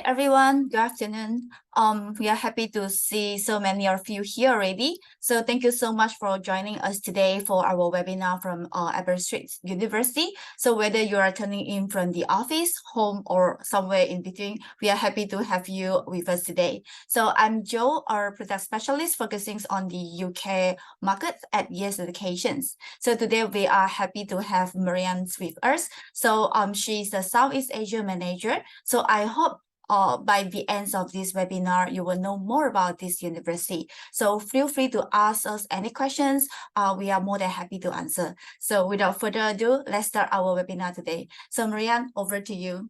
everyone. Good afternoon. We are happy to see so many of you here already. So thank you so much for joining us today for our webinar from Aberystwyth University. So whether you are turning in from the office, home, or somewhere in between, we are happy to have you with us today. So I'm Jo, our product specialist focusing on the UK market at Yes Educations. So today we are happy to have Marianne with us. So she's the Southeast Asia manager. So I hope by the end of this webinar, you will know more about this university. So feel free to ask us any questions. We are more than happy to answer. So without further ado, let's start our webinar today. So Marianne, over to you.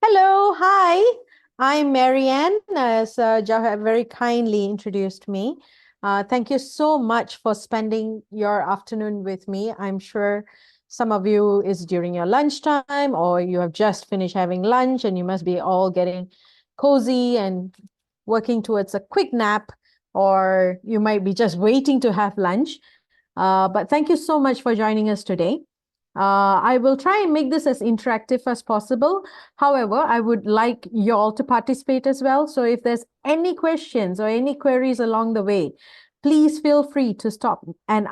Hello, hi. I'm Marianne, as Joe have very kindly introduced me. Thank you so much for spending your afternoon with me. I'm sure some of you is during your lunchtime or you have just finished having lunch and you must be all getting cozy and working towards a quick nap, or you might be just waiting to have lunch. But thank you so much for joining us today. I will try and make this as interactive as possible. However, I would like you all to participate as well. So if there's any questions or any queries along the way, please feel free to stop and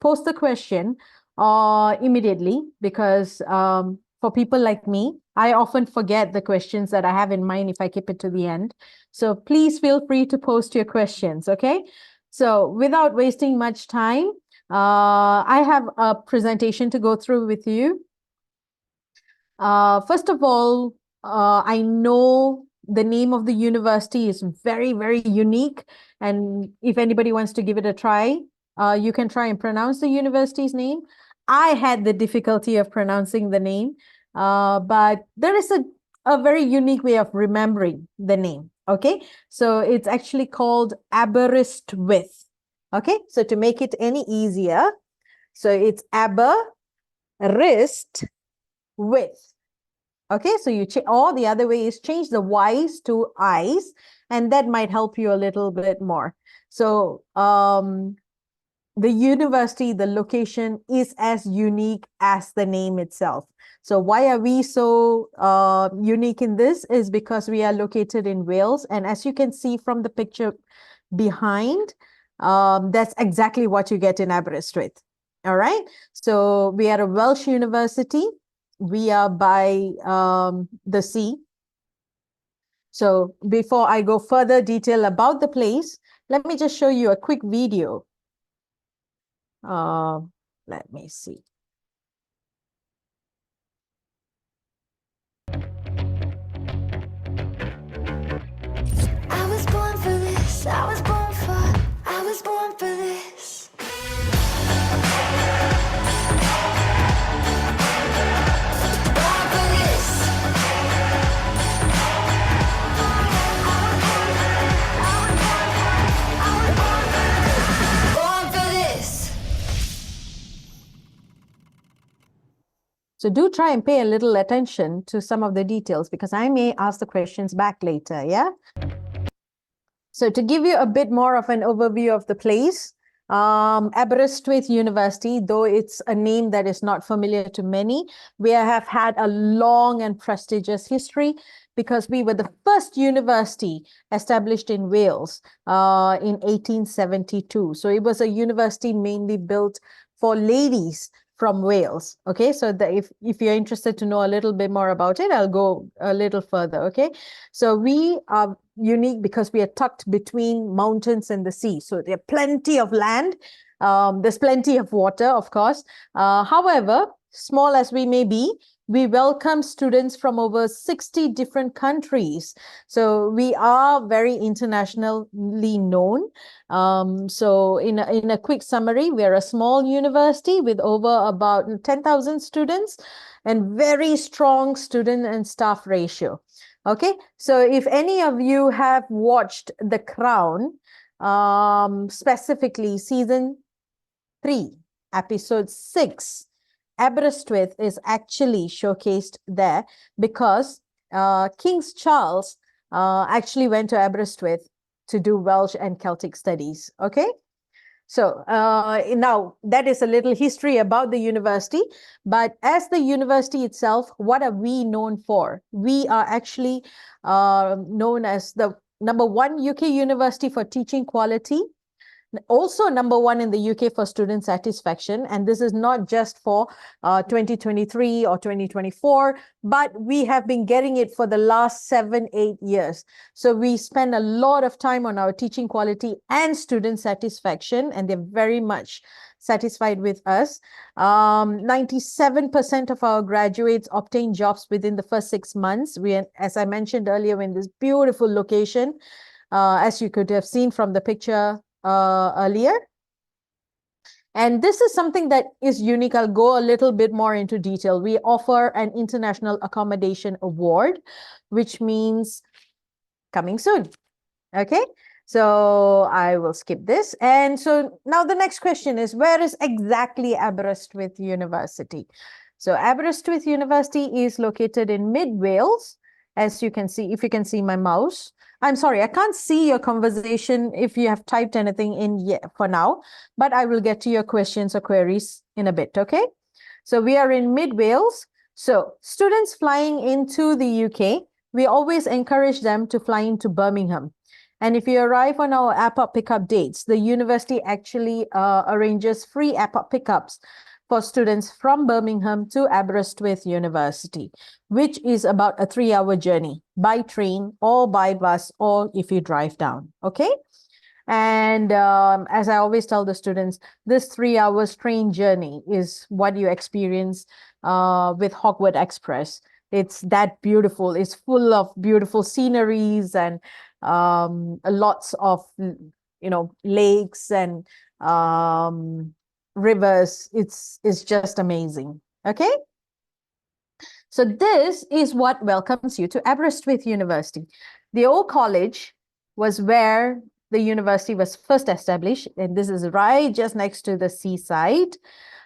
post the question immediately, because for people like me, I often forget the questions that I have in mind if I keep it to the end. So please feel free to post your questions, okay? So without wasting much time, I have a presentation to go through with you. First of all, I know the name of the university is very, very unique. And if anybody wants to give it a try, you can try and pronounce the university's name. I had the difficulty of pronouncing the name, but there is a very unique way of remembering the name. Okay, so it's actually called Aberystwyth. Okay, so to make it any easier, so it's Aberystwyth. Okay, so you or the other way is change the Y's to I's, and that might help you a little bit more. So the university, the location is as unique as the name itself. So why are we so unique in this is because we are located in Wales. And as you can see from the picture behind, that's exactly what you get in Aberystwyth. All right. So we are a Welsh university. We are by the sea. So before I go further detail about the place, let me just show you a quick video. Let me see. I was born for this. I was born for this. Born for this. Born for this. So do try and pay a little attention to some of the details, because I may ask the questions back later, yeah? So to give you a bit more of an overview of the place, Aberystwyth University, though it's a name that is not familiar to many, we have had a long and prestigious history because we were the first university established in Wales in 1872. So it was a university mainly built for ladies from Wales. Okay, so if you're interested to know a little bit more about it, I'll go a little further. Okay, so we are unique because we are tucked between mountains and the sea. So there are plenty of land. There's plenty of water, of course. However, small as we may be, we welcome students from over 60 different countries. So we are very internationally known. So in a quick summary, we're a small university with over about 10,000 students and very strong student and staff ratio. Okay, so if any of you have watched The Crown, specifically season 3, episode 6, Aberystwyth is actually showcased there because King Charles actually went to Aberystwyth to do Welsh and Celtic studies. Okay, So now that is a little history about the university, but as the university itself, what are we known for? We are actually known as the #1 UK university for teaching quality, also #1 in the UK for student satisfaction. And this is not just for 2023 or 2024, but we have been getting it for the last 7-8 years. So we spend a lot of time on our teaching quality and student satisfaction, and they're very much satisfied with us. 97% of our graduates obtain jobs within the first 6 months. We, as I mentioned earlier, we're in this beautiful location, as you could have seen from the picture earlier. And this is something that is unique. I'll go a little bit more into detail. We offer an International Accommodation Award, which means coming soon. Okay, so I will skip this. And so now the next question is, where is exactly Aberystwyth University? So Aberystwyth University is located in mid Wales, as you can see, if you can see my mouse. I'm sorry, I can't see your conversation if you have typed anything in yet for now, but I will get to your questions or queries in a bit, okay? So we are in mid Wales. So students flying into the UK, we always encourage them to fly into Birmingham. And if you arrive on our airport pickup dates, the university actually arranges free airport pickups for students from Birmingham to Aberystwyth University, which is about a 3-hour journey by train or by bus, or if you drive down, okay? And as I always tell the students, this 3 hours train journey is what you experience with Hogwarts Express. It's that beautiful. It's full of beautiful sceneries and lots of, lakes and rivers. It's just amazing. Okay. So this is what welcomes you to Aberystwyth University. The old college was where the university was first established, and this is right just next to the seaside.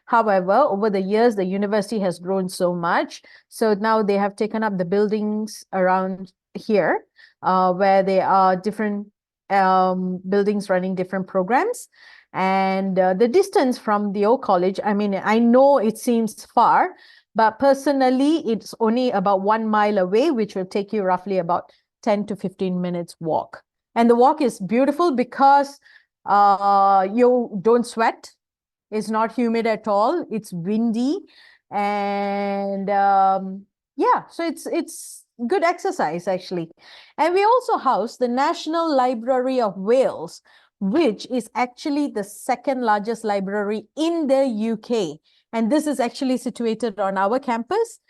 However, over the years, the university has grown so much. So now they have taken up the buildings around here, where there are different buildings running different programs. And the distance from the old college, I mean, I know it seems far, but personally, it's only about 1 mile away, which will take you roughly about 10 to 15 minutes walk. And the walk is beautiful because you don't sweat. It's not humid at all. It's windy. And yeah, so it's good exercise, actually. And we also house the National Library of Wales, which is actually the second largest library in the UK. And this is actually situated on our campus,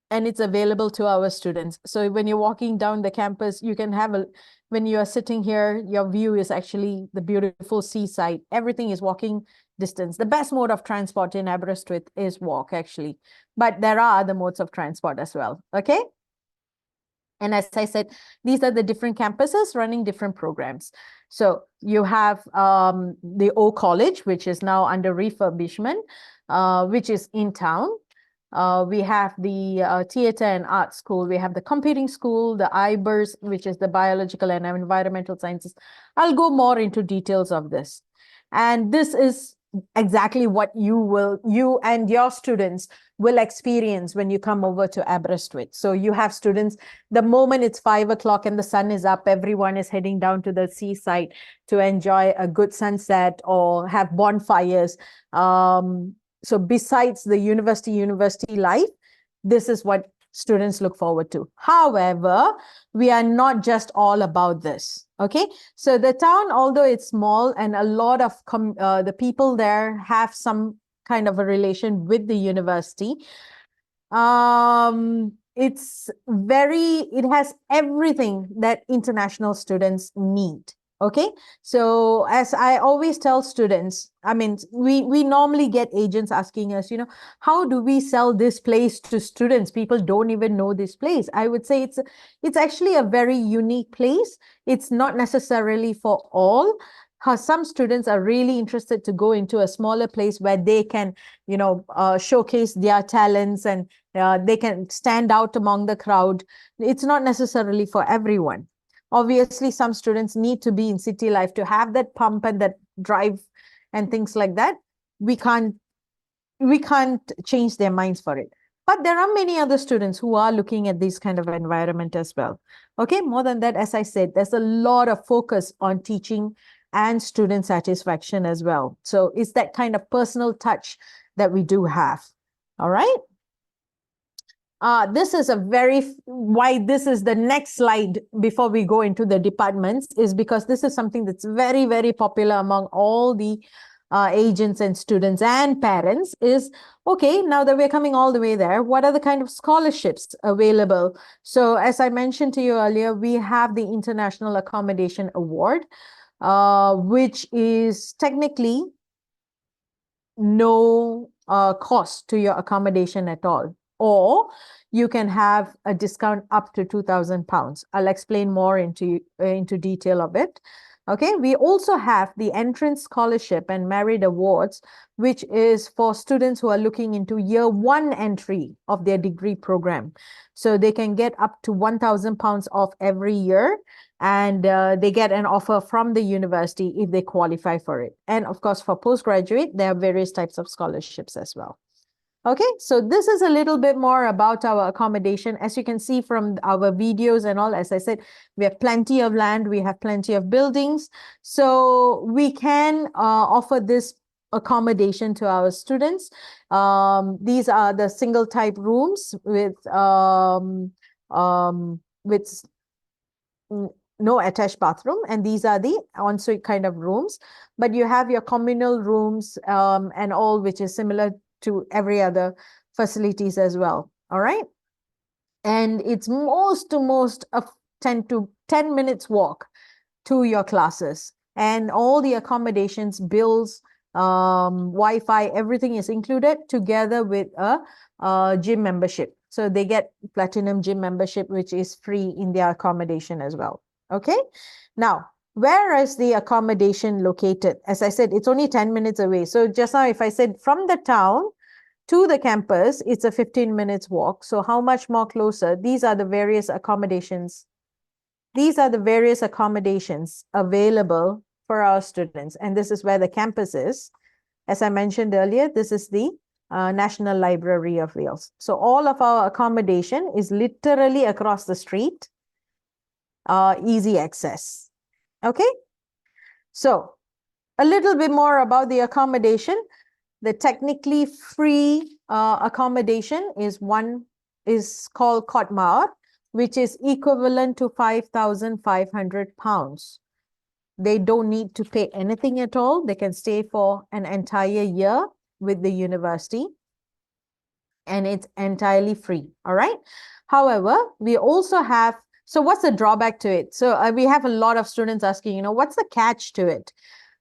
and it's available to our students. So when you're walking down the campus, you can have when you are sitting here, your view is actually the beautiful seaside. Everything is walking distance. The best mode of transport in Aberystwyth is walk, actually. But there are other modes of transport as well, okay? And as I said, these are the different campuses running different programs. So you have the old college, which is now under refurbishment, which is in town. We have the theater and art school. We have the computing school, the IBERS, which is the biological and environmental sciences. I'll go more into details of this. And this is exactly what you and your students will experience when you come over to Aberystwyth. So you have students, the moment it's 5 o'clock and the sun is up, everyone is heading down to the seaside to enjoy a good sunset or have bonfires. So besides the university life, this is what students look forward to. However, we are not just all about this, okay? So the town, although it's small and a lot of the people there have some kind of a relation with the university, it has everything that international students need. Okay, so as I always tell students, I mean, we normally get agents asking us, how do we sell this place to students? People don't even know this place. I would say it's actually a very unique place. It's not necessarily for all. Some students are really interested to go into a smaller place where they can, showcase their talents and they can stand out among the crowd. It's not necessarily for everyone. Obviously, some students need to be in city life to have that pump and that drive and things like that, we can't change their minds for it. But there are many other students who are looking at this kind of environment as well. Okay, more than that, as I said, there's a lot of focus on teaching and student satisfaction as well. So it's that kind of personal touch that we do have. All right. This is why this is the next slide before we go into the departments, is because this is something that's very, very popular among all the agents and students and parents is, okay, now that we're coming all the way there, what are the kind of scholarships available? So as I mentioned to you earlier, we have the International Accommodation Award, which is technically no cost to your accommodation at all. Or you can have a discount up to £2,000. I'll explain more into detail of it. Okay, we also have the Entrance Scholarship and Merit Awards, which is for students who are looking into year 1 entry of their degree program. So they can get up to £1,000 off every year, and they get an offer from the university if they qualify for it. And of course, for postgraduate, there are various types of scholarships as well. Okay, so this is a little bit more about our accommodation. As you can see from our videos and all, as I said, we have plenty of land, we have plenty of buildings. So we can offer this accommodation to our students. These are the single type rooms with no attached bathroom, and these are the ensuite kind of rooms. But you have your communal rooms and all, which is similar to every other facilities as well. All right. And it's most of 10 minutes walk to your classes, and all the accommodations, bills, Wi-Fi, everything is included together with a gym membership. So they get platinum gym membership, which is free in their accommodation as well. Okay. Now, where is the accommodation located? As I said, it's only 10 minutes away. So just now, if I said from the town to the campus, it's a 15 minutes walk. So how much more closer? These are the various accommodations. These are the various accommodations available for our students. And this is where the campus is. As I mentioned earlier, this is the National Library of Wales. So all of our accommodation is literally across the street, easy access. Okay, so a little bit more about the accommodation. The technically free accommodation is called Cotmar, which is equivalent to £5,500. They don't need to pay anything at all. They can stay for an entire year with the university, and it's entirely free. All right. However, we also have, so what's the drawback to it? So we have a lot of students asking, what's the catch to it?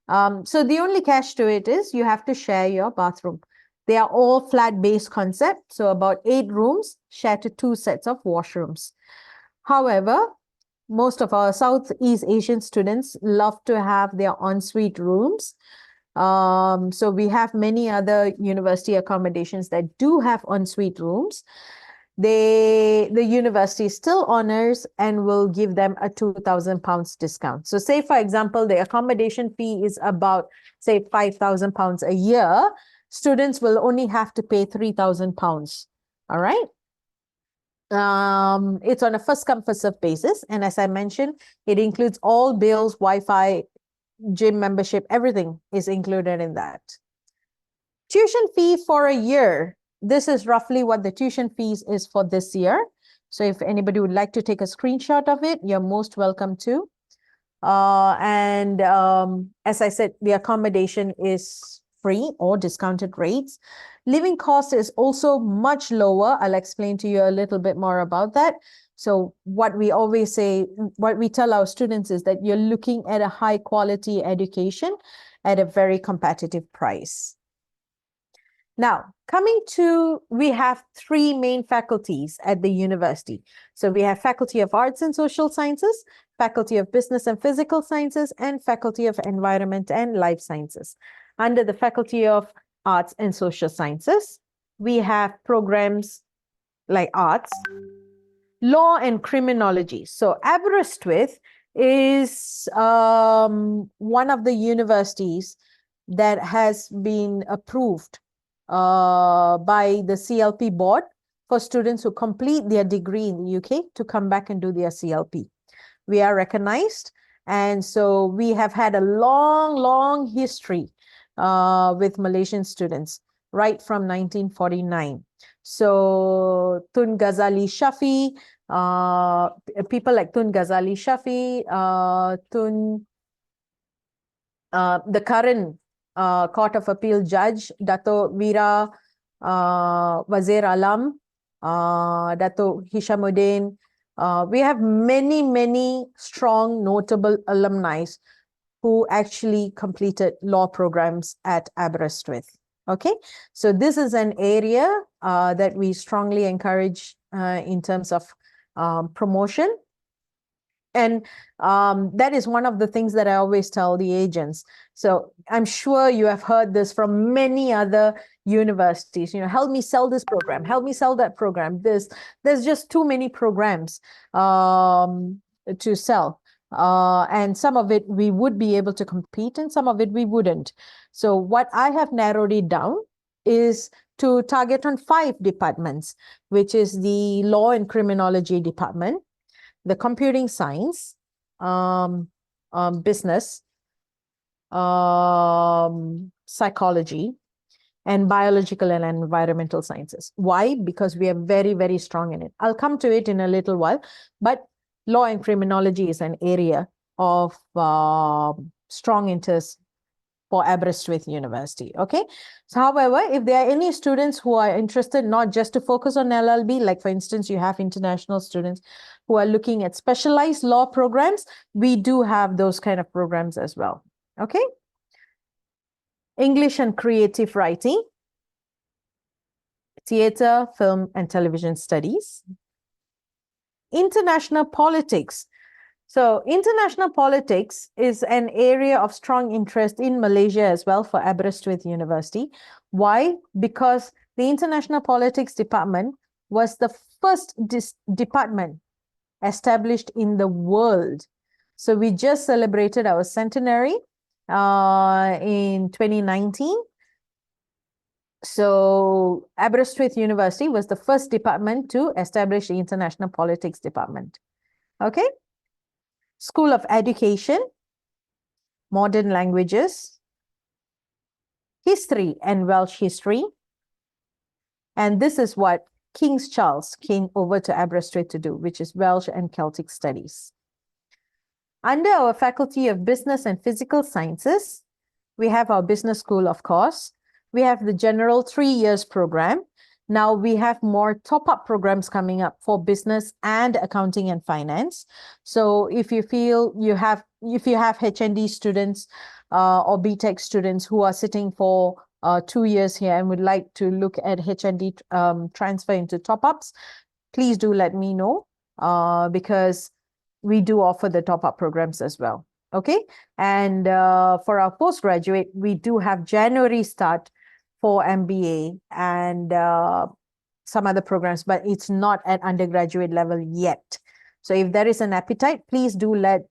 So the only catch to it is you have to share your bathroom. They are all flat-based concept. So about 8 rooms share to 2 sets of washrooms. However, most of our Southeast Asian students love to have their ensuite rooms. So we have many other university accommodations that do have ensuite rooms. The university still honors and will give them a £2,000 discount. So say, for example, the accommodation fee is about, say, £5,000 a year. Students will only have to pay £3,000. All right. It's on a first come, first serve basis. And as I mentioned, it includes all bills, Wi-Fi, gym membership, everything is included in that. Tuition fee for a year. This is roughly what the tuition fees is for this year. So if anybody would like to take a screenshot of it, you're most welcome to. As I said, the accommodation is free or discounted rates. Living cost is also much lower. I'll explain to you a little bit more about that. So what we always say, what we tell our students is that you're looking at a high quality education at a very competitive price. Now, we have 3 main faculties at the university. So we have Faculty of Arts and Social Sciences, Faculty of Business and Physical Sciences, and Faculty of Environment and Life Sciences. Under the Faculty of Arts and Social Sciences, we have programs like arts, law and criminology. So Aberystwyth is one of the universities that has been approved by the CLP board for students who complete their degree in the UK to come back and do their CLP. We are recognized, and so we have had a long history with Malaysian students right from 1949. So Tun Ghazali Shafi, people like Tun Ghazali Shafi, the current Court of Appeal judge, Dato Vira Wazir Alam, Dato Hishamuddin. We have many strong, notable alumni who actually completed law programs at Aberystwyth. Okay, so this is an area that we strongly encourage in terms of promotion. And that is one of the things that I always tell the agents. So I'm sure you have heard this from many other universities, you know, help me sell this program, help me sell that program. There's just too many programs to sell. And some of it we would be able to compete and some of it we wouldn't. So what I have narrowed it down is to target on 5 departments, which is the Law and Criminology department, the Computing Science, Business, Psychology, and Biological and Environmental Sciences. Why? Because we are very strong in it. I'll come to it in a little while, but Law and Criminology is an area of strong interest for Aberystwyth University. Okay. So, however, if there are any students who are interested not just to focus on LLB, like for instance, you have international students who are looking at specialized law programs, we do have those kind of programs as well. Okay. English and creative writing, theater, film, and television studies, international politics. So international politics is an area of strong interest in Malaysia as well for Aberystwyth University. Why? Because the international politics department was the first department established in the world. So we just celebrated our centenary in 2019. So Aberystwyth University was the first department to establish the international politics department. Okay. School of Education, Modern Languages, History and Welsh History. And this is what King Charles came over to Aberystwyth to do, which is Welsh and Celtic Studies. Under our Faculty of Business and Physical Sciences, we have our business school, of course. We have the general 3 years program. Now we have more top-up programs coming up for business and accounting and finance. So if you feel if you have HND students or BTech students who are sitting for 2 years here and would like to look at HND transfer into top-ups, please do let me know because we do offer the top-up programs as well. Okay. And for our postgraduate, we do have January start for MBA and some other programs, but it's not at undergraduate level yet. So if there is an appetite, please do let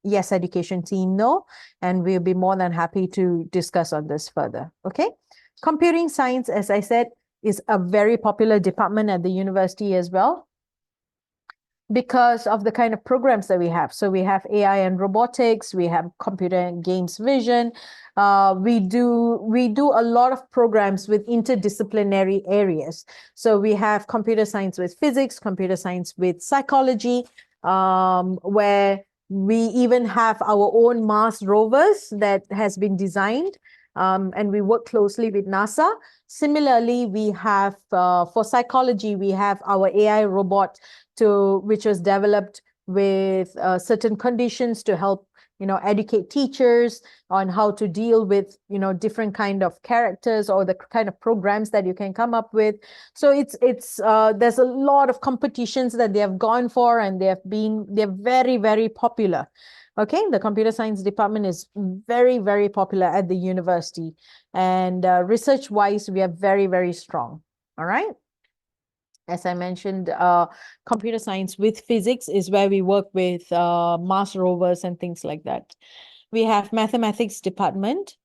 Yes Education team know, and we'll be more than happy to discuss on this further. Okay. Computing science, as I said, is a very popular department at the university as well, because of the kind of programs that we have. So we have AI and robotics, we have computer and games vision. We do a lot of programs with interdisciplinary areas. So we have computer science with physics, computer science with psychology, where we even have our own Mars rovers that has been designed. And we work closely with NASA. Similarly, we have, for psychology, we have our AI robot which was developed with certain conditions to help, educate teachers on how to deal with, different kind of characters or the kind of programs that you can come up with. So there's a lot of competitions that they have gone for, and they're very, very popular. Okay, the computer science department is very, very popular at the university, and research-wise, we are very, very strong. All right. As I mentioned, computer science with physics is where we work with Mars rovers and things like that. We have mathematics department.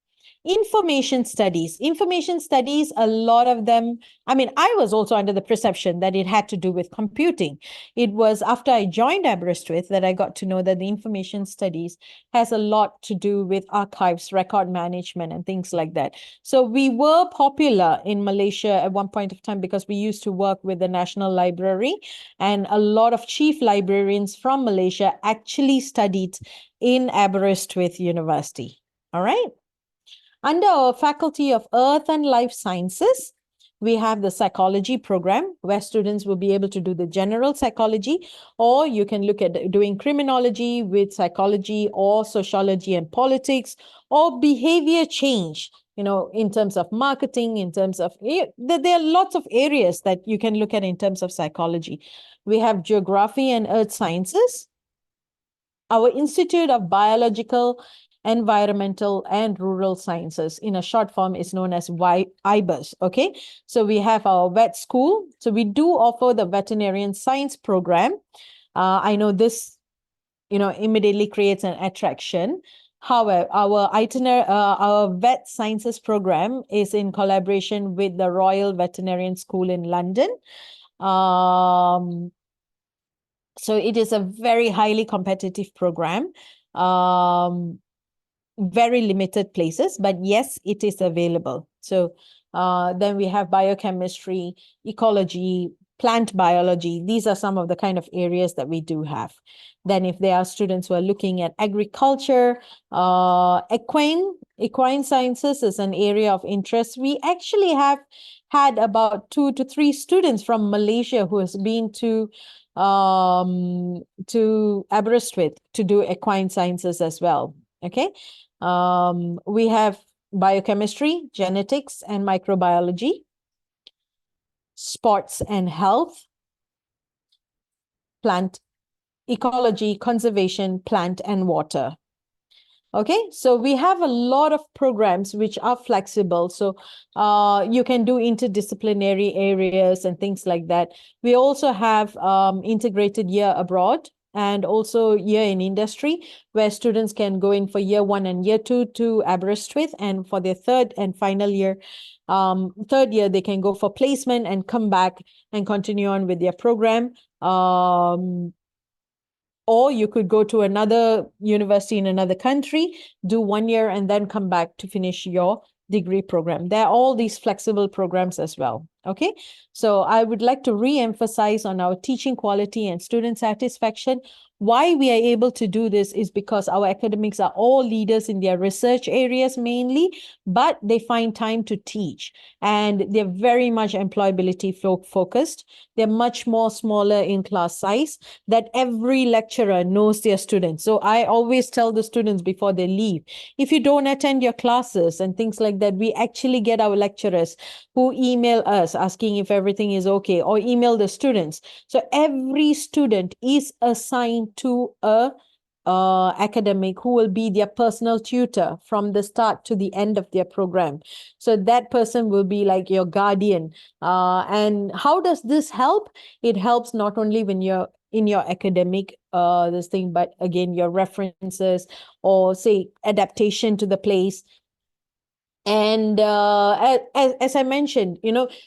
Information studies, a lot of them, I mean, I was also under the perception that it had to do with computing. It was after I joined Aberystwyth that I got to know that the information studies has a lot to do with archives, record management, and things like that. So we were popular in Malaysia at one point of time because we used to work with the National Library, and a lot of chief librarians from Malaysia actually studied in Aberystwyth University. All right. Under our Faculty of Earth and Life Sciences, we have the psychology program where students will be able to do the general psychology, or you can look at doing criminology with psychology or sociology and politics or behavior change, in terms of marketing, in terms of, there are lots of areas that you can look at in terms of psychology. We have geography and earth sciences. Our Institute of Biological, Environmental and Rural Sciences, in a short form, is known as IBERS. Okay, so we have our vet school. So we do offer the veterinarian science program. I know this, immediately creates an attraction. However, our vet sciences program is in collaboration with the Royal Veterinarian School in London. So it is a very highly competitive program. Very limited places, but yes, it is available. So then we have biochemistry, ecology, plant biology. These are some of the kind of areas that we do have. Then if there are students who are looking at agriculture, equine sciences is an area of interest. We actually have had about 2 to 3 students from Malaysia who has been to Aberystwyth to do equine sciences as well. Okay. We have biochemistry, genetics, and microbiology, sports and health, plant ecology, conservation, plant and water. Okay, so we have a lot of programs which are flexible. So you can do interdisciplinary areas and things like that. We also have integrated year abroad and also year in industry, where students can go in for year 1 and year 2 to Aberystwyth, and for their third and final year, third year, they can go for placement and come back and continue on with their program. Or you could go to another university in another country, do 1 year, and then come back to finish your degree program. There are all these flexible programs as well. Okay, so I would like to re-emphasize on our teaching quality and student satisfaction. Why we are able to do this is because our academics are all leaders in their research areas mainly, but they find time to teach, and they're very much employability focused. They're much more smaller in class size, that every lecturer knows their students. So I always tell the students before they leave, if you don't attend your classes and things like that, we actually get our lecturers who email us asking if everything is okay, or email the students. So every student is assigned to a academic who will be their personal tutor from the start to the end of their program. So that person will be like your guardian. And how does this help? It helps not only when you're in your academic this thing, but again, your references or say adaptation to the place. And as I mentioned,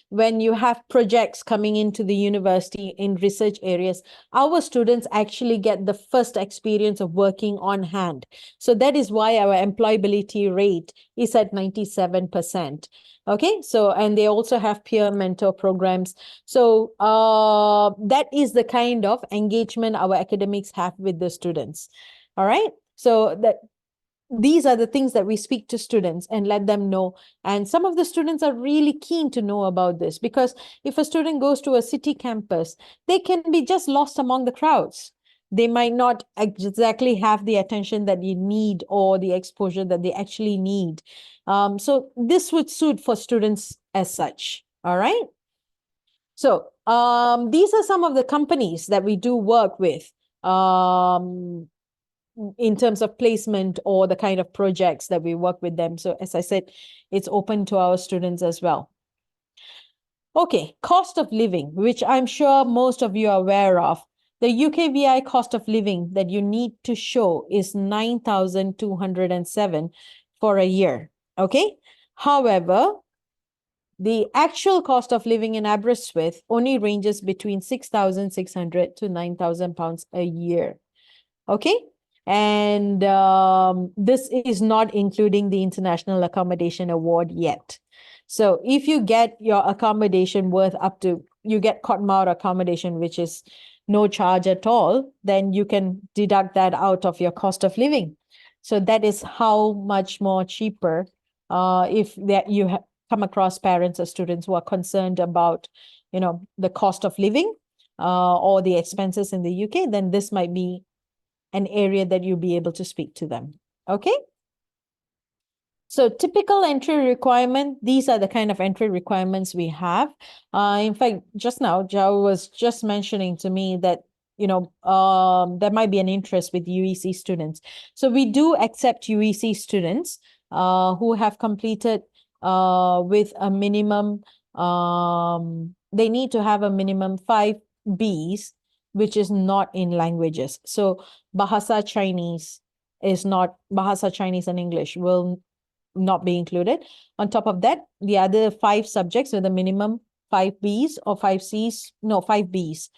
when you have projects coming into the university in research areas, our students actually get the first experience of working on hand. So that is why our employability rate is at 97%. Okay, so, and they also have peer mentor programs. So that is the kind of engagement our academics have with the students. All right, so these are the things that we speak to students and let them know. And some of the students are really keen to know about this, because if a student goes to a city campus, they can be just lost among the crowds. They might not exactly have the attention that you need or the exposure that they actually need. So this would suit for students as such. All right. So these are some of the companies that we do work with. In terms of placement or the kind of projects that we work with them. So as I said, it's open to our students as well. Okay, cost of living, which I'm sure most of you are aware of. The UKVI cost of living that you need to show is 9,207 for a year. Okay. However, the actual cost of living in Aberystwyth only ranges between 6,600 to 9,000 pounds a year. Okay. And this is not including the International Accommodation Award yet. So if you get your accommodation worth up to, you get Cottonmouth accommodation, which is no charge at all, then you can deduct that out of your cost of living. So that is how much more cheaper if that you come across parents or students who are concerned about, the cost of living or the expenses in the UK, then this might be an area that you'll be able to speak to them. Okay. So typical entry requirement, these are the kind of entry requirements we have. In fact, just now, Jao was just mentioning to me that, there might be an interest with UEC students. So we do accept UEC students who have completed with a minimum, they need to have a minimum 5 Bs, which is not in languages. So Bahasa Chinese is not, Bahasa Chinese and English will not be included. On top of that, the other 5 subjects with a minimum 5 Bs or 5 Cs, no, 5 Bs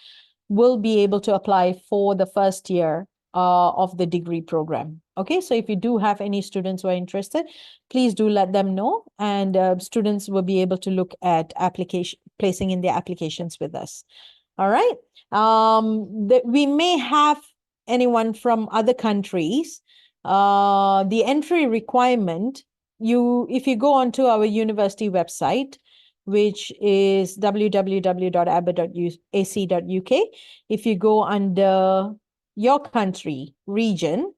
will be able to apply for the first year of the degree program. Okay, so if you do have any students who are interested, please do let them know, and students will be able to look at placing in their applications with us. All right. We may have anyone from other countries. The entry requirement, if you go onto our university website, which is www.aber.ac.uk, if you go under your country region,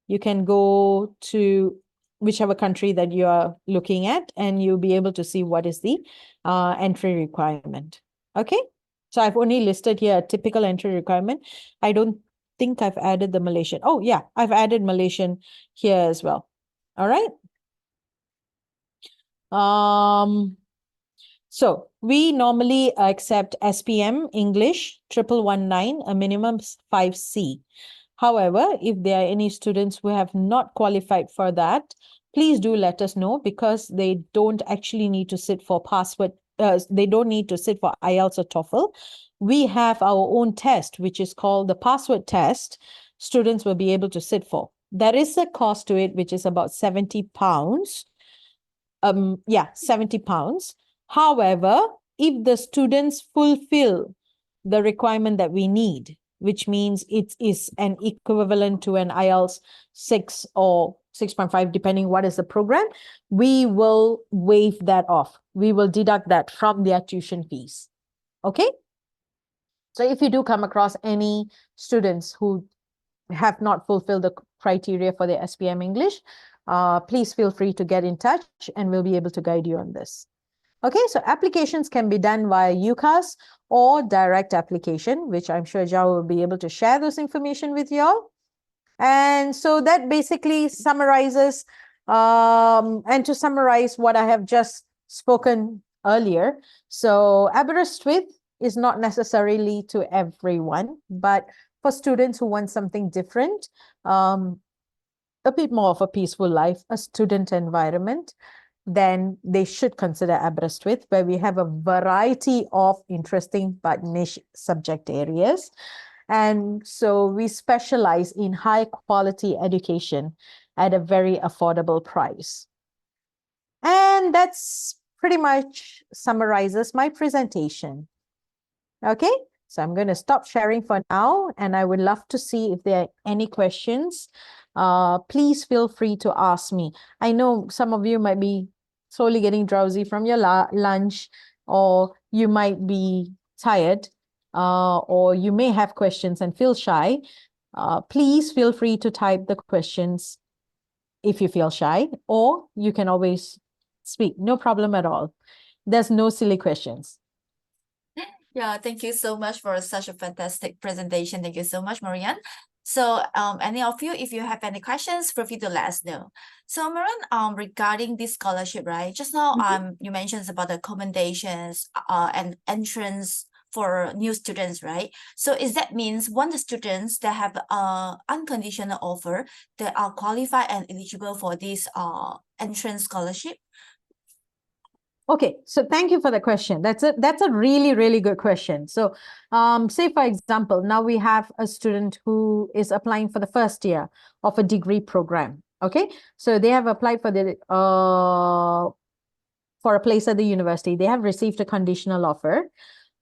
you can go to whichever country that you are looking at, and you'll be able to see what is the entry requirement. Okay. So I've only listed here a typical entry requirement. I don't think I've added the Malaysian. Oh yeah, I've added Malaysian here as well. All right. So we normally accept SPM English 1119, a minimum 5C. However, if there are any students who have not qualified for that, please do let us know, because they don't actually need to sit for they don't need to sit for IELTS or TOEFL. We have our own test, which is called the password test. Students will be able to sit for. There is a cost to it, which is about £70. 70 pounds. However, if the students fulfill the requirement that we need, which means it is an equivalent to an IELTS 6 or 6.5, depending what is the program, we will waive that off. We will deduct that from their tuition fees. Okay? So if you do come across any students who have not fulfilled the criteria for the SPM English, please feel free to get in touch, and we'll be able to guide you on this. Okay, so applications can be done via UCAS or direct application, which I'm sure Jao will be able to share those information with you all. And so that basically summarizes, and to summarize what I have just spoken earlier. So Aberystwyth is not necessarily to everyone, but for students who want something different, a bit more of a peaceful life, a student environment, then they should consider Aberystwyth, where we have a variety of interesting but niche subject areas. And so we specialize in high quality education at a very affordable price. And that's pretty much summarizes my presentation. Okay, so I'm going to stop sharing for now, and I would love to see if there are any questions. Please feel free to ask me. I know some of you might be slowly getting drowsy from your lunch, or you might be tired, or you may have questions and feel shy. Please feel free to type the questions if you feel shy, or you can always speak. No problem at all. There's no silly questions. Yeah, thank you so much for such a fantastic presentation. Thank you so much, Marianne. So any of you, if you have any questions, feel free to let us know. So Maran, regarding this scholarship, right? Just now, you mentioned about the accommodations and entrance for new students, right? So is that means when the students that have unconditional offer, they are qualified and eligible for this entrance scholarship? Okay, so thank you for the question. That's a really, really good question. So say, for example, now we have a student who is applying for the first year of a degree program. Okay, so they have applied for the for a place at the university. They have received a conditional offer.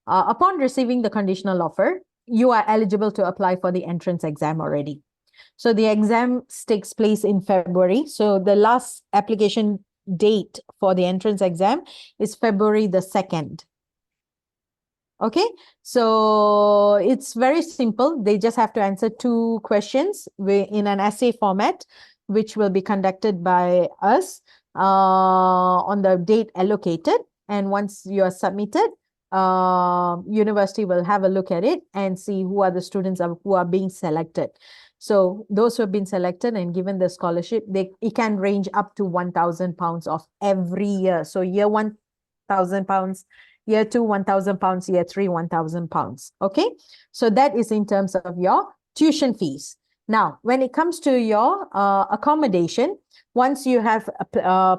Upon receiving the conditional offer, you are eligible to apply for the entrance exam already. So the exam takes place in February. So the last application date for the entrance exam is February the 2nd. Okay, so it's very simple. They just have to answer 2 questions in an essay format, which will be conducted by us on the date allocated. And once you are submitted, university will have a look at it and see who are the students who are being selected. So those who have been selected and given the scholarship, it can range up to £1,000 of every year. So year 1, £1,000, year 2, £1,000, year 3, £1,000. Okay, so that is in terms of your tuition fees. Now, when it comes to your accommodation, once you have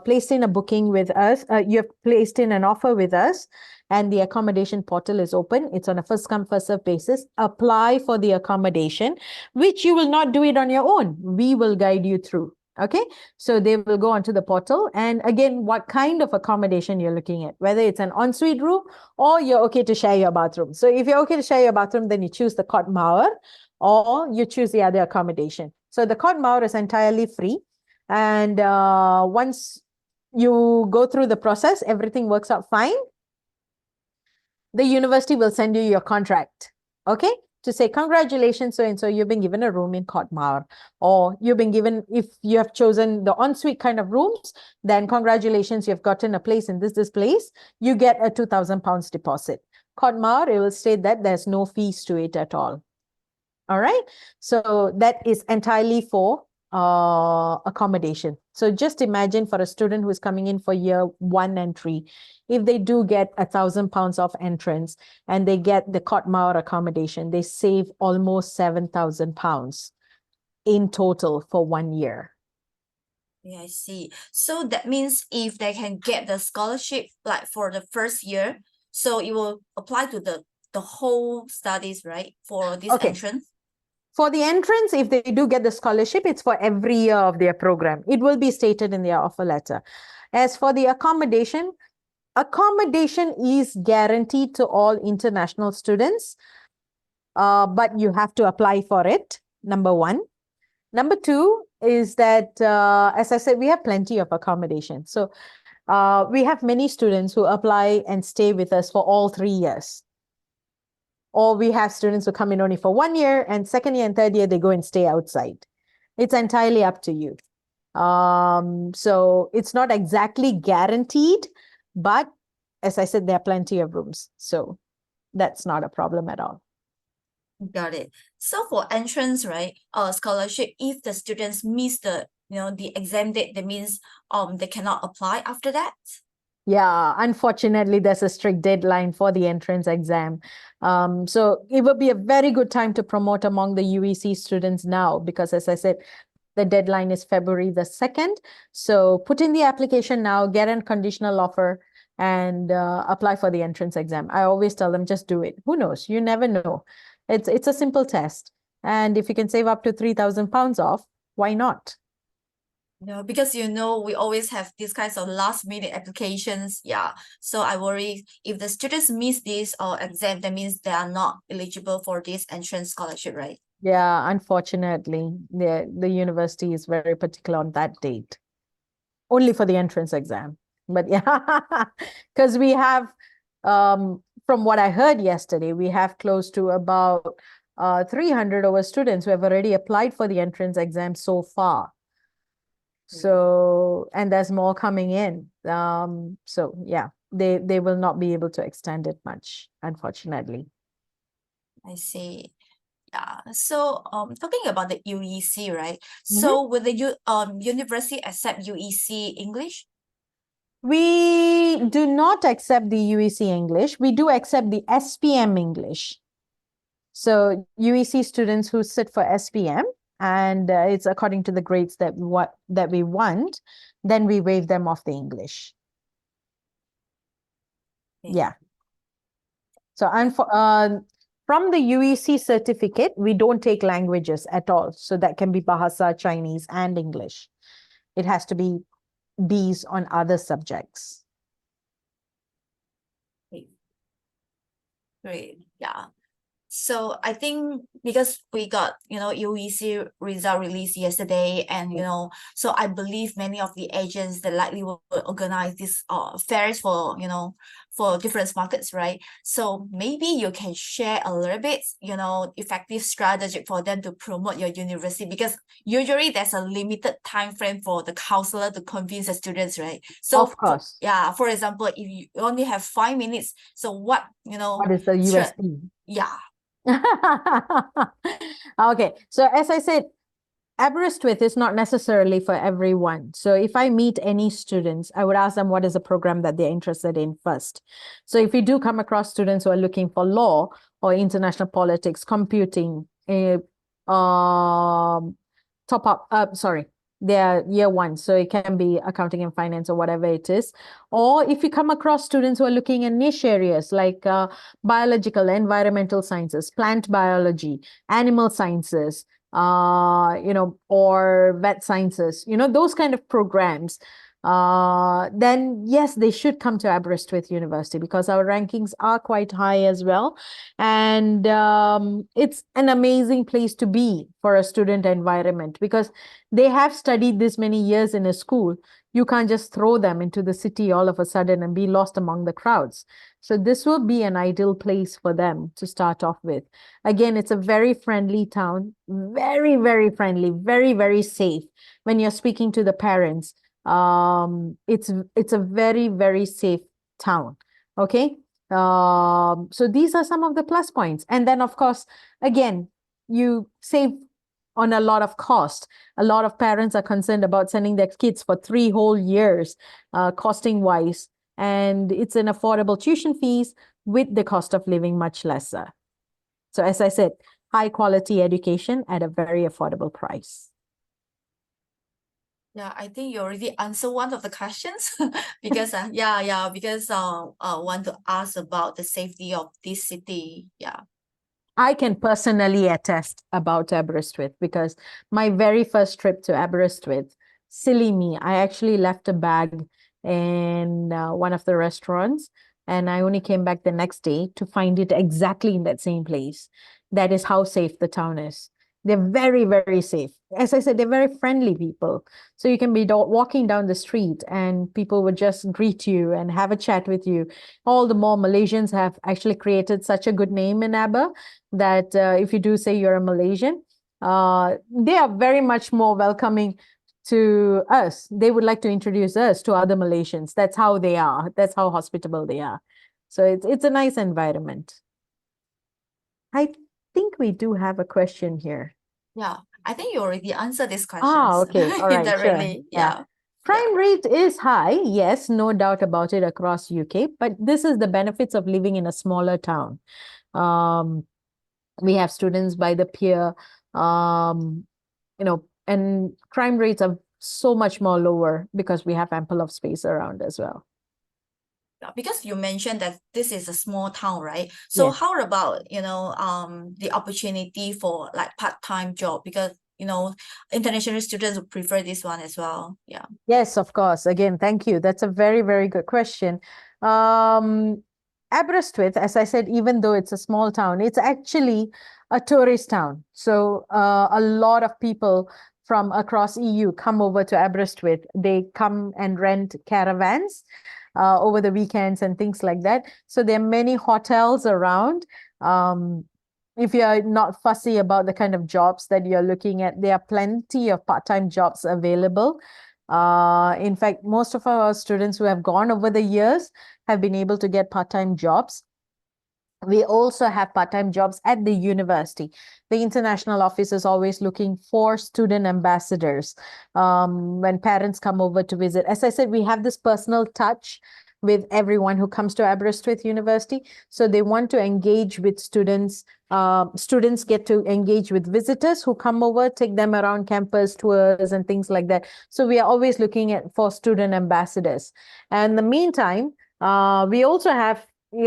placed in a booking with us, you have placed in an offer with us, and the accommodation portal is open. It's on a first come, first serve basis. Apply for the accommodation, which you will not do it on your own. We will guide you through. Okay, so they will go onto the portal, and again, what kind of accommodation you're looking at, whether it's an ensuite room or you're okay to share your bathroom. So if you're okay to share your bathroom, then you choose the Kot Mawar or you choose the other accommodation. So the Kot Mawar is entirely free. And once you go through the process, everything works out fine. The university will send you your contract, okay, to say, congratulations, so-and-so, you've been given a room in Kot Mawar, or you've been given, if you have chosen the ensuite kind of rooms, then congratulations, you've gotten a place in this place, you get a £2,000 deposit. Kot Mawar, it will state that there's no fees to it at all. All right, so that is entirely for accommodation. So just imagine for a student who is coming in for year 1 and 3, if they do get £1,000 of entrance and they get the Kot Mawar accommodation, they save almost £7,000 in total for 1 year. Yeah, I see. So that means if they can get the scholarship like for the first year, so it will apply to the whole studies, right? For this entrance. For the entrance, if they do get the scholarship, it's for every year of their program. It will be stated in their offer letter. As for the accommodation is guaranteed to all international students, but you have to apply for it, number 1. Number 2 is that, as I said, we have plenty of accommodation. So we have many students who apply and stay with us for all 3 years. Or we have students who come in only for 1 year, and 2nd year and 3rd year, they go and stay outside. It's entirely up to you. So it's not exactly guaranteed, but as I said, there are plenty of rooms. So that's not a problem at all. Got it. So for entrance, right, scholarship, if the students miss the exam date, that means they cannot apply after that. Yeah, unfortunately, there's a strict deadline for the entrance exam. So it would be a very good time to promote among the UEC students now, because as I said, the deadline is February the 2nd. So put in the application now, get a conditional offer, and apply for the entrance exam. I always tell them, just do it. Who knows? You never know. It's a simple test. And if you can save up to £3,000 off, why not? No, because we always have these kinds of last minute applications. Yeah. So I worry if the students miss this exam, that means they are not eligible for this entrance scholarship, right? Yeah, unfortunately, the university is very particular on that date. Only for the entrance exam. But yeah, because we have, from what I heard yesterday, we have close to about 300 over students who have already applied for the entrance exam so far. So, and there's more coming in. So yeah, they will not be able to extend it much, unfortunately. I see. Yeah. So talking about the UEC, right? So will the university accept UEC English? We do not accept the UEC English. We do accept the SPM English. So UEC students who sit for SPM, and it's according to the grades that we want, then we waive them off the English. Okay. Yeah. So from the UEC certificate, we don't take languages at all. So that can be Bahasa, Chinese, and English. It has to be Bs on other subjects. Great. Yeah. So I think because we got, UEC result released yesterday, and so I believe many of the agents that likely will organize these fairs for, for different markets, right? So maybe you can share a little bit, effective strategy for them to promote your university, because usually there's a limited time frame for the counselor to convince the students, right? So Of course. for example, if you only have 5 minutes, so what is the USP? Yeah. Okay, so as I said, Aberystwyth is not necessarily for everyone. So if I meet any students, I would ask them what is the program that they're interested in first. So if we do come across students who are looking for law or international politics, computing, they're year one, so it can be accounting and finance or whatever it is. Or if you come across students who are looking in niche areas like biological, environmental sciences, plant biology, animal sciences, or vet sciences, those kind of programs, then yes, they should come to Aberystwyth University, because our rankings are quite high as well. And it's an amazing place to be for a student environment, because they have studied this many years in a school. You can't just throw them into the city all of a sudden and be lost among the crowds. So this will be an ideal place for them to start off with. Again, it's a very friendly town, very, very friendly, very, very safe. When you're speaking to the parents, it's a very, very safe town. Okay. So these are some of the plus points. And then, of course, again, you save on a lot of cost. A lot of parents are concerned about sending their kids for 3 whole years, costing wise. And it's an affordable tuition fees with the cost of living much lesser. So as I said, high quality education at a very affordable price. Yeah, I think you already answered one of the questions because because want to ask about the safety of this city. Yeah. I can personally attest about Aberystwyth, because my very first trip to Aberystwyth, silly me, I actually left a bag in one of the restaurants, and I only came back the next day to find it exactly in that same place. That is how safe the town is. They're very, very safe. As I said, they're very friendly people. So you can be walking down the street and people would just greet you and have a chat with you. All the more Malaysians have actually created such a good name in Aber that if you do say you're a Malaysian, they are very much more welcoming to us. They would like to introduce us to other Malaysians. That's how they are. That's how hospitable they are. So it's a nice environment. I think we do have a question here. Yeah, I think you already answered this question. Okay. All right. Indirectly. Sure. Yeah. Crime rate is high. Yes, no doubt about it across UK. But this is the benefits of living in a smaller town. We have students by the pier, and crime rates are so much more lower because we have ample of space around as well. Yeah, because you mentioned that this is a small town, right? So Yes. how about, the opportunity for like part-time job? Because, international students would prefer this one as well. Yeah. Yes, of course. Again, thank you. That's a very, very good question. Aberystwyth, as I said, even though it's a small town, it's actually a tourist town. So a lot of people from across EU come over to Aberystwyth. They come and rent caravans over the weekends and things like that. So there are many hotels around. If you're not fussy about the kind of jobs that you're looking at, there are plenty of part-time jobs available. In fact, most of our students who have gone over the years have been able to get part-time jobs. We also have part-time jobs at the university. The international office is always looking for student ambassadors when parents come over to visit. As I said, we have this personal touch with everyone who comes to Aberystwyth University. So they want to engage with students. Students get to engage with visitors who come over, take them around campus tours and things like that. So we are always looking for student ambassadors. And in the meantime, we also have,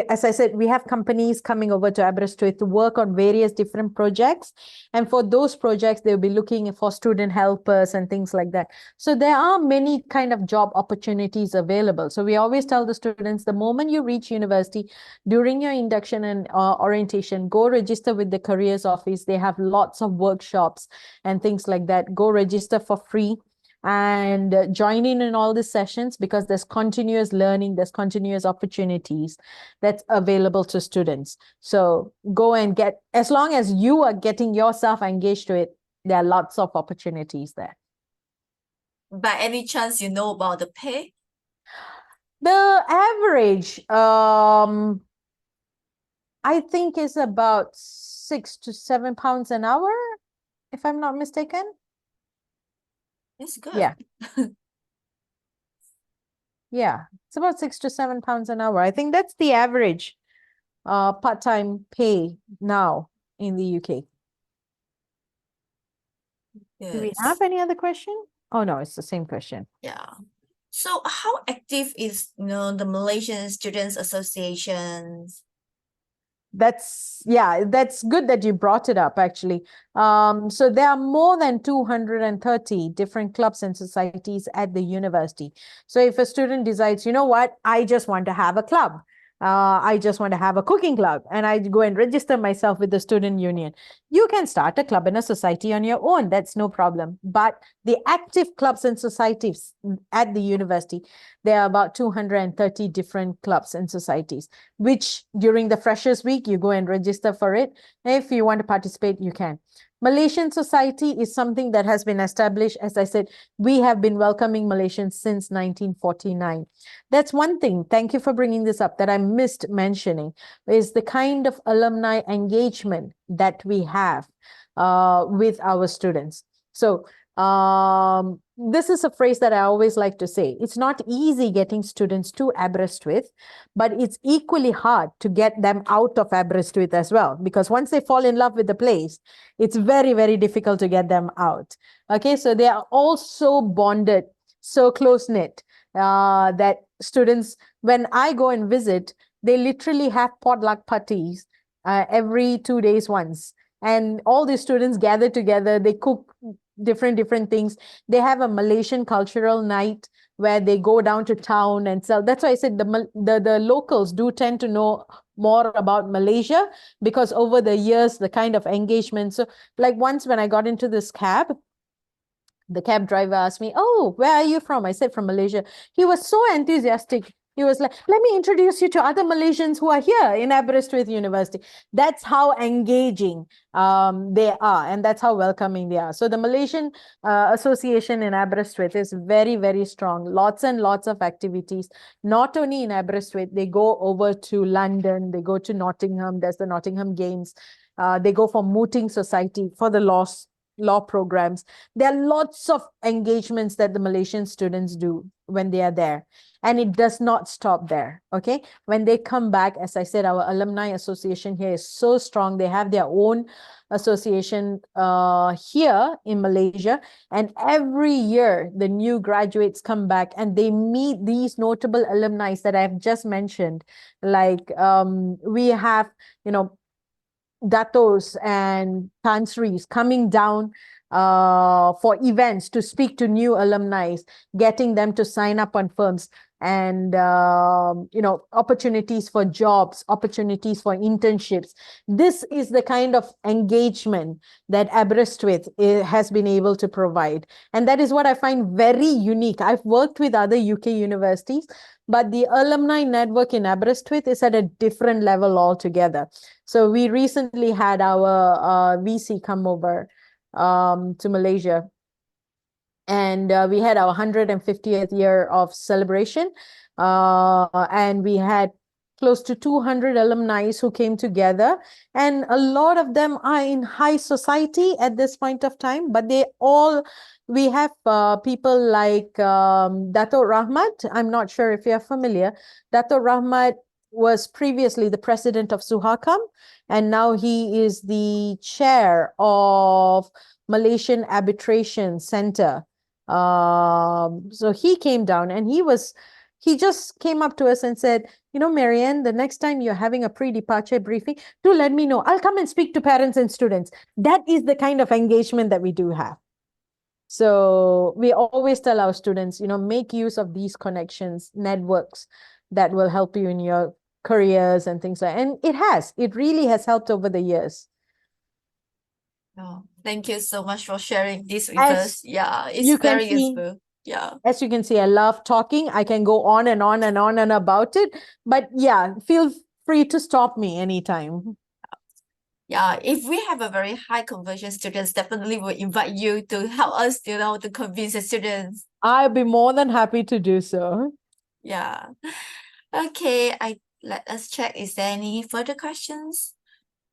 as I said, we have companies coming over to Aberystwyth to work on various different projects. And for those projects, they'll be looking for student helpers and things like that. So there are many kind of job opportunities available. So we always tell the students, the moment you reach university, during your induction and orientation, go register with the careers office. They have lots of workshops and things like that. Go register for free and join in all these sessions, because there's continuous learning, there's continuous opportunities that's available to students. So go and get, as long as you are getting yourself engaged to it, there are lots of opportunities there. By any chance, you know about the pay? The average, I think, is about £6 to £7 an hour, if I'm not mistaken. It's good. Yeah. Yeah, it's about £6 to £7 an hour. I think that's the average part-time pay now in the UK. Do we Yes. have any other question? Oh no, it's the same question. Yeah. So how active is, the Malaysian Students Associations? That's good that you brought it up, actually. So there are more than 230 different clubs and societies at the university. So if a student decides, you know what, I just want to have a club, I just want to have a cooking club, and I go and register myself with the student union, you can start a club and a society on your own. That's no problem. But the active clubs and societies at the university, there are about 230 different clubs and societies, which during the Freshers Week, you go and register for it. If you want to participate, you can. Malaysian society is something that has been established. As I said, we have been welcoming Malaysians since 1949. That's one thing, thank you for bringing this up, that I missed mentioning, is the kind of alumni engagement that we have with our students. So this is a phrase that I always like to say. It's not easy getting students to Aberystwyth, but it's equally hard to get them out of Aberystwyth as well, because once they fall in love with the place, it's very, very difficult to get them out. Okay, so they are all so bonded, so close-knit, that students, when I go and visit, they literally have potluck parties every 2 days once. And all the students gather together, they cook different things. They have a Malaysian cultural night where they go down to town and sell. That's why I said the locals do tend to know more about Malaysia, because over the years, the kind of engagement. So like once when I got into this cab, the cab driver asked me, "Oh, where are you from?" I said, "From Malaysia." He was so enthusiastic. He was like, "Let me introduce you to other Malaysians who are here in Aberystwyth University." That's how engaging they are, and that's how welcoming they are. So the Malaysian Association in Aberystwyth is very, very strong. Lots and lots of activities. Not only in Aberystwyth, they go over to London, they go to Nottingham, there's the Nottingham Games. They go for mooting society, for the law programs. There are lots of engagements that the Malaysian students do when they are there. And it does not stop there, okay? When they come back, as I said, our alumni association here is so strong. They have their own association here in Malaysia. And every year, the new graduates come back and they meet these notable alumni that I've just mentioned. Like we have, datos and Tansris coming down for events to speak to new alumni, getting them to sign up on firms, and opportunities for jobs, opportunities for internships. This is the kind of engagement that Aberystwyth has been able to provide, and that is what I find very unique. I've worked with other UK universities, but the alumni network in Aberystwyth is at a different level altogether. So we recently had our VC come over to Malaysia, and we had our 150th year of celebration, and we had close to 200 alumni who came together, and a lot of them are in high society at this point of time, but we have people like Dato Rahmat. I'm not sure if you're familiar. Dato Rahmat was previously the president of Suhakam, and now he is the chair of Malaysian Arbitration Center. So he came down, and he just came up to us and said, Marianne, the next time you're having a pre-departure briefing, do let me know. I'll come and speak to parents and students. That is the kind of engagement that we do have. So we always tell our students, make use of these connections, networks that will help you in your careers and things like that. And it really has helped over the years. Oh, thank you so much for sharing this with As us. Yeah, it's you can very see, useful. Yeah. As you can see, I love talking. I can go on and on and on and about it. But yeah, feel free to stop me anytime. Yeah, if we have a very high conversion students, definitely will invite you to help us, to convince the students. I'll be more than happy to do so. Yeah. Okay, let us check. Is there any further questions?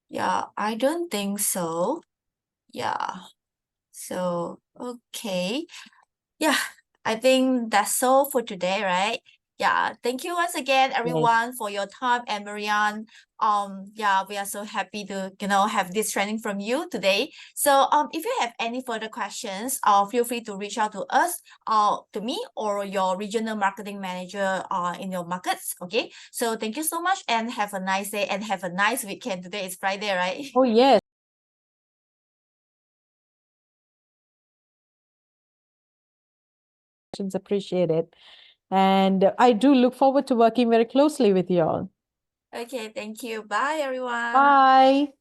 Yeah, I don't think so. Yeah. So, okay. Yeah, I think that's all for today, right? Yeah, thank you once again, everyone, for your time. And Marianne, yeah, we are so happy to, have this training from you today. So, if you have any further questions, feel free to reach out to us, to me or your regional marketing manager, in your markets. Okay. So thank you so much and have a nice day and have a nice weekend. Today is Friday, right? Oh, yes. Appreciate it. And I do look forward to working very closely with you all. Okay, thank you. Bye, everyone. Bye.